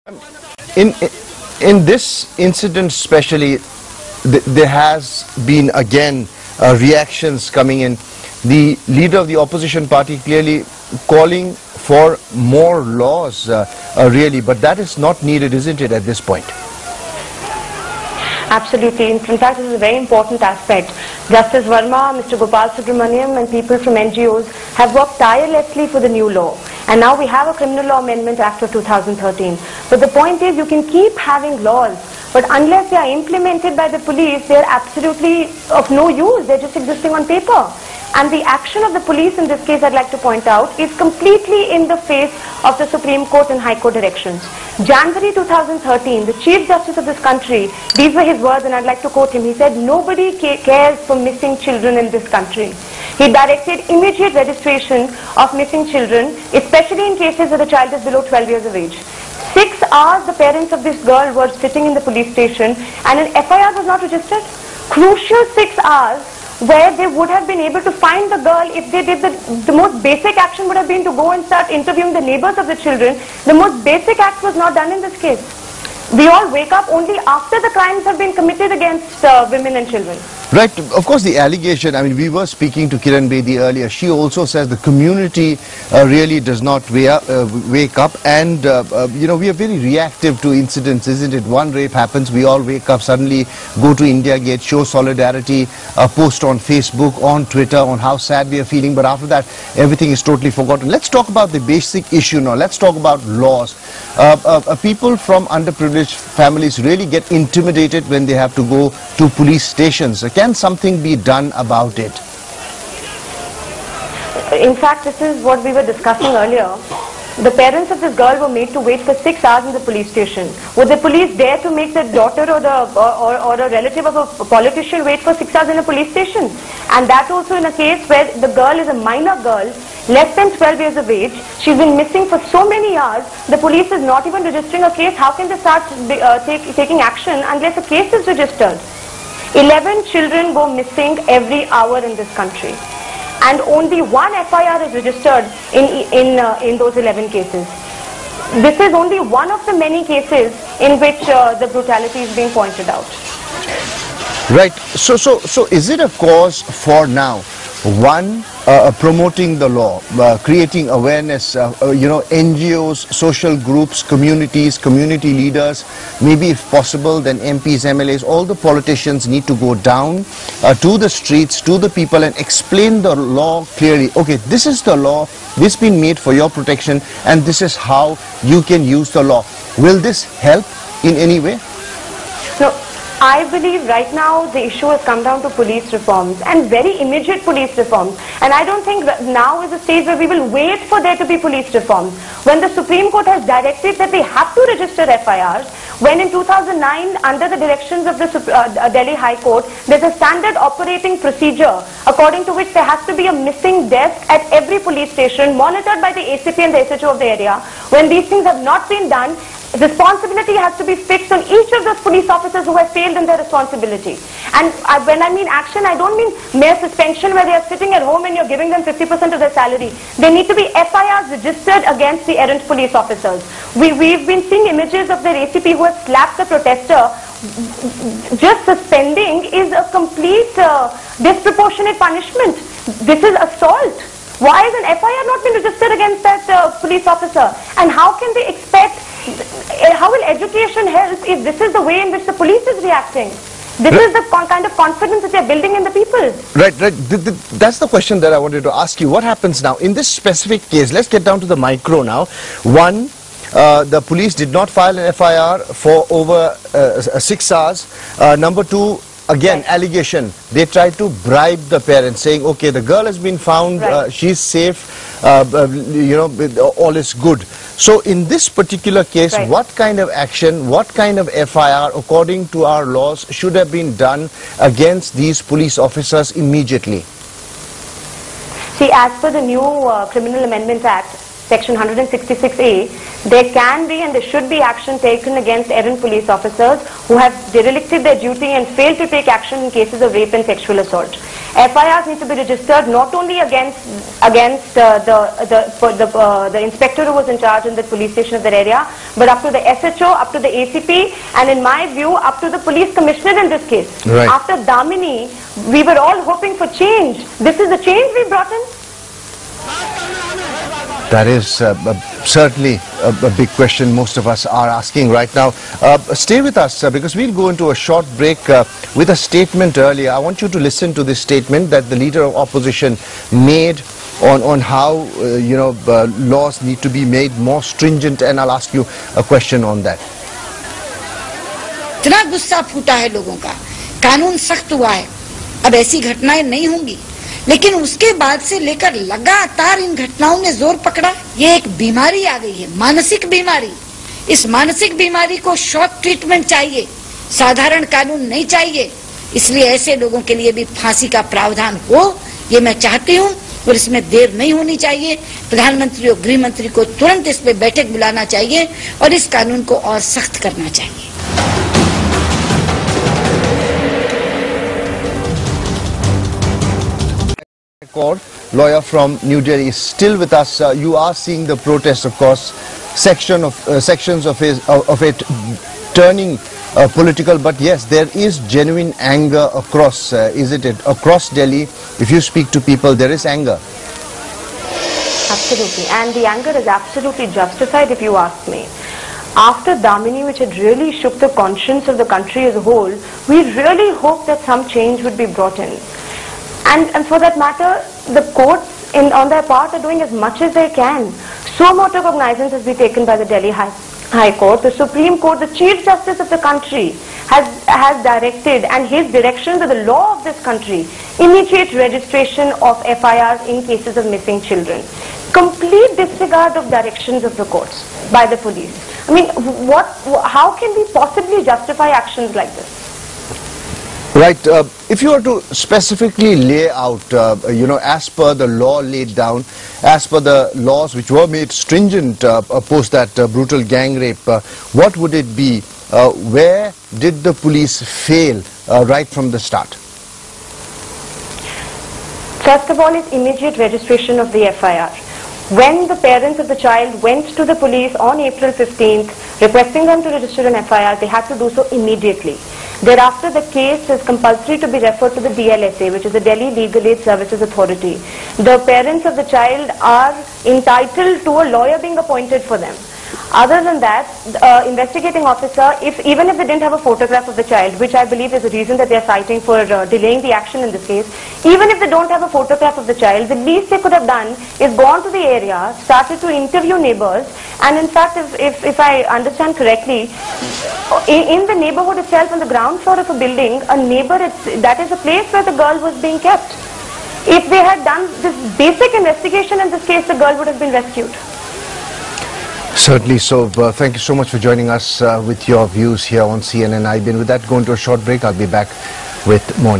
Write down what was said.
In this incident especially, there has been again reactions coming in. The leader of the opposition party clearly calling for more laws really, but that is not needed, isn't it, at this point? Absolutely. In fact, this is a very important aspect. Justice Verma, Mr. Gopal Subramaniam and people from NGOs have worked tirelessly for the new law. And now we have a Criminal Law Amendment Act of 2013. But the point is, you can keep having laws, but unless they are implemented by the police, they are absolutely of no use. They're just existing on paper. And the action of the police in this case, I'd like to point out, is completely in the face of the Supreme Court and High Court directions. January 2013, the Chief Justice of this country, these were his words and I'd like to quote him, he said, "Nobody cares for missing children in this country." He directed immediate registration of missing children, especially in cases where the child is below 12 years of age. 6 hours the parents of this girl were sitting in the police station and an FIR was not registered. Crucial 6 hours where they would have been able to find the girl if they did the most basic action would have been to go and start interviewing the neighbors of the children. The most basic act was not done in this case. We all wake up only after the crimes have been committed against women and children. Right. Of course, the allegation, I mean, we were speaking to Kiran Bedi earlier. She also says the community really does not wake up and, you know, we are very reactive to incidents, isn't it? One rape happens, we all wake up, suddenly go to India Gate, show solidarity, post on Facebook, on Twitter, on how sad we are feeling, but after that, everything is totally forgotten. Let's talk about the basic issue now. Let's talk about laws. People from underprivileged families really get intimidated when they have to go to police stations. Can something be done about it? In fact, this is what we were discussing earlier. The parents of this girl were made to wait for 6 hours in the police station. Would the police dare to make the daughter or a relative of a politician wait for 6 hours in a police station? And that also in a case where the girl is a minor girl, less than 12 years of age. She's been missing for so many hours. The police is not even registering a case. How can they start taking action unless a case is registered? 11 children go missing every hour in this country. And only one FIR is registered in those 11 cases. This is only one of the many cases in which the brutality is being pointed out. Right. So is it a cause for now? One, promoting the law, creating awareness, you know, NGOs, social groups, communities, community leaders, maybe if possible, then MPs, MLAs, all the politicians need to go down to the streets, to the people and explain the law clearly. Okay, this is the law, this has been made for your protection and this is how you can use the law. Will this help in any way? No. I believe right now the issue has come down to police reforms and very immediate police reforms. And I don't think that now is a stage where we will wait for there to be police reforms. When the Supreme Court has directed that they have to register FIRs, when in 2009 under the directions of the Delhi High Court, there's a standard operating procedure according to which there has to be a missing desk at every police station monitored by the ACP and the SHO of the area. When these things have not been done, responsibility has to be fixed on each of those police officers who have failed in their responsibility. And when I mean action, I don't mean mere suspension where they are sitting at home and you're giving them 50% of their salary. They need to be FIRs registered against the errant police officers. We've been seeing images of their ACP who has slapped the protester. Just suspending is a complete disproportionate punishment. This is assault. Why has an FIR not been registered against that police officer? And how can they expect, how will education help if this is the way in which the police is reacting? This is the kind of confidence that they're building in the people. Right. That's the question that I wanted to ask you. What happens now? In this specific case, let's get down to the micro now. One, the police did not file an FIR for over 6 hours. Number two, again, allegation. They tried to bribe the parents, saying, okay, the girl has been found, she's safe, you know, all is good. So in this particular case, what kind of action, what kind of FIR, according to our laws, should have been done against these police officers immediately? See, as per the new Criminal Amendment Act, Section 166A, there can be and there should be action taken against errant police officers who have derelicted their duty and failed to take action in cases of rape and sexual assault. FIRs need to be registered not only against the inspector who was in charge in the police station of that area, but up to the SHO, up to the ACP, and in my view, up to the police commissioner in this case. Right. After Damini, we were all hoping for change. This is the change we brought in. That is certainly a big question most of us are asking right now. Stay with us because we'll go into a short break with a statement earlier. I want you to listen to this statement that the leader of opposition made on how laws need to be made more stringent, and I'll ask you a question on that. इतना गुस्सा फूटा है लोगों का, कानून सख्त हुआ है, अब ऐसी घटनाएं नहीं होंगी, लेकिन उसके बाद से लेकर लगातार इन घटनाओं ने जोर पकड़ा। ये एक बीमारी आ गई है, मानसिक बीमारी। इस मानसिक बीमारी को शॉर्ट ट्रीटमेंट चाहिए, साधारण कानून नहीं चाहिए। इसलिए ऐसे लोगों के लिए भी फांसी का प्रावधान हो, ये मैं चाहती हूँ, और इसमें देर नहीं होनी चाहिए। प्रधानमंत्री और गृह मंत्री को तुरंत इस पे बैठक बुलाना चाहिए और इस कानून को और सख्त करना चाहिए। Lawyer from New Delhi is still with us. You are seeing the protest, of course, sections of it turning political, but yes, there is genuine anger across, isn't it? Across Delhi, if you speak to people, there is anger. Absolutely, and the anger is absolutely justified if you ask me. After Damini, which had really shook the conscience of the country as a whole, we really hoped that some change would be brought in. And for that matter, the courts on their part are doing as much as they can. So moto cognizance has been taken by the Delhi High Court. The Supreme Court, the Chief Justice of the country, has directed, and his directions are the law of this country, immediate registration of FIRs in cases of missing children. Complete disregard of directions of the courts by the police. I mean, how can we possibly justify actions like this? Right. If you were to specifically lay out, as per the law laid down, as per the laws which were made stringent post that brutal gang rape, what would it be? Where did the police fail right from the start? First of all is immediate registration of the FIR. When the parents of the child went to the police on April 15th requesting them to register an FIR, they had to do so immediately. Thereafter, the case is compulsory to be referred to the DLSA, which is the Delhi Legal Aid Services Authority. The parents of the child are entitled to a lawyer being appointed for them. Other than that, investigating officer, even if they didn't have a photograph of the child, which I believe is the reason that they are citing for delaying the action in this case, even if they don't have a photograph of the child, the least they could have done is gone to the area, started to interview neighbors, and in fact, if I understand correctly, in the neighborhood itself, on the ground floor of a building, a neighbor, that is a place where the girl was being kept. If they had done this basic investigation in this case, the girl would have been rescued. Certainly so. Thank you so much for joining us with your views here on CNN. I've been with that, going to a short break. I'll be back with more.